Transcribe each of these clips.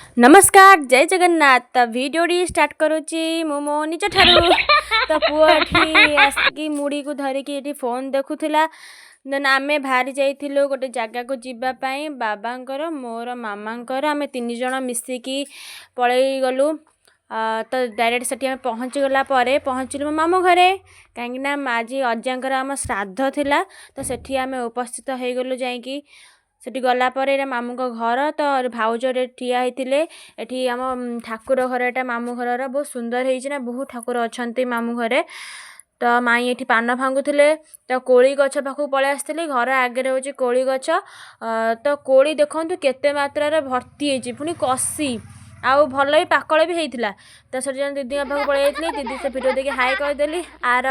नमस्कार जय जगन्नाथ तो भिडियोटी स्टार्ट करुच्ची मु मो निज ठारू तो पुओ एठी आसिकी मुड़ी को धरिकी एठी फोन देखुथिला देन आमे बाहरी जाइथिलु गोटे जगह को जीवा पई बाबांकर मोर मामांकर आमे तीन जण मिसिकी पळेई गलु तो डायरेक्ट सेठी आमे पहुँची गला परे पहुँचलु मो मामू घरे कहीं आज अजांकर आम श्राद्ध थिला तो सेठी आमे उपस्थित हो गलु जाइकी सेठी गला परे एटा मामू को घर तो भाउज ठिया होइतिले एठी आम ठाकुर घर एटा मामू घर बहुत सुंदर होइछि ना बहुत ठाकुर अछंती मामू घरे तो माई एठी पान भांगुथिले तो कोली गछ पाखु पळे आस्थिले घर आगे होछि कोली गछ तो कोली देखंतु केते मात्रा रे भर्ती होइछि पुनी कसी आउ भल भी पाकल भी होइथिला तो से जन दीदी पाखु पळे आइथिले दीदी से वीडियो देखि हाय कर देली आर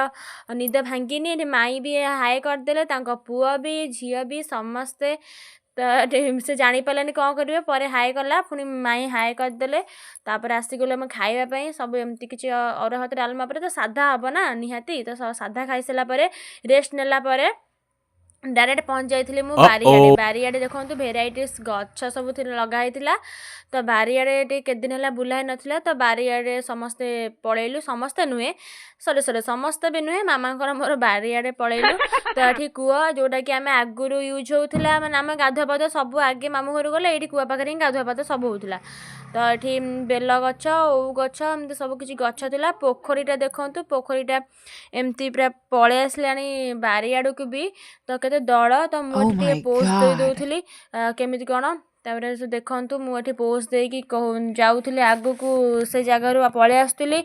निद भांगिनी एठी माई भी हाय कर देले तांको पुआ भी झिया भी समस्ते तो से जानी पारानी कौन करेंगे पर हाय कला पुणी माई हाय करदे तापर आसीगल आम खावाई सब एमती किसी अरुआ भात डालमा पर तो साधा हम ना निहाती तो साधा खाई सारापर रेस्ट नेलापर डायरेक्ट पहुँच जाइए मु बारियाडे बारियाडे देखो भेराइटिज गछ सब लगाई तो बारियाडे केदिन है बुलाई नाला तो बारियाडे समस्ते पलैलु समस्ते नुहे सरे सरे समस्ते भी नुहे मामा मोर बारियाडे पलैलु तो ये कूह जोटा कि आम आगुरी यूज होता मैंने आम गाधुआ पाधुआ सब आगे मामू घर गले ये कूह पाखे गाधुआ पाधुआ सब होता तो ये बेल गछ ओउ गछ एमती सब किसी गछ था पोखरीटा देखु पोखरीटा एमती पूरा पलै आसला बारियाड़ को भी तो केते दल तो मुझे पोस्ट दे दौली केमी कौन तापर से देखु मुझे पोस्ट देकी जाऊँगी आग को से जगार पलै आसुली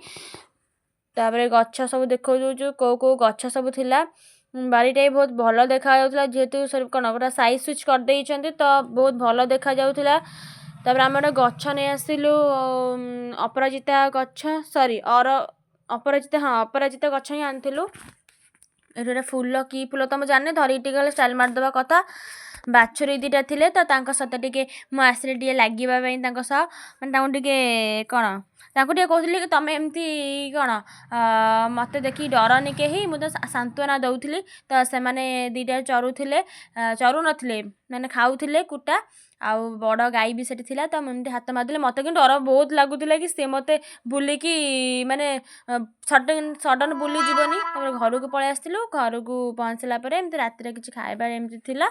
तापर गछ सब देखो कौ गछ सब थिला बारीटा भी बहुत भल देखा जेहेतु सब कौन गोटा साइज सुइच करदे तो बहुत भल देखा जाऊला तापर आम गोटे गछ नहीं आसलु अपराजिता गछ सॉरी और अपराजिता हाँ अपराजिता गछ ही आनिलु ये फूल कि फूल तो मुझे जाने धरिकी गले स्टाइल मारदेवा कथा बाछुरी दीटा थे तो सहित टे मुझे टे लगे मैंने टे कौन कहती कि तुम एमती कौन मत देखी डरनी कहीं मुझे सांत्वना दौली तो से दीटा चरुले चरु नथिले मैंने खाऊले कुटा आउ बड़ गाई भी सेठी थिला तो मुझे हाथ मारदे मत कि डर बहुत लगुला कि सी मत बुलिकी माने सडन बुली जीवनी घर को पलै आसलु घर को पहुँचला एमती रात किसी खाइबार एमती थिला।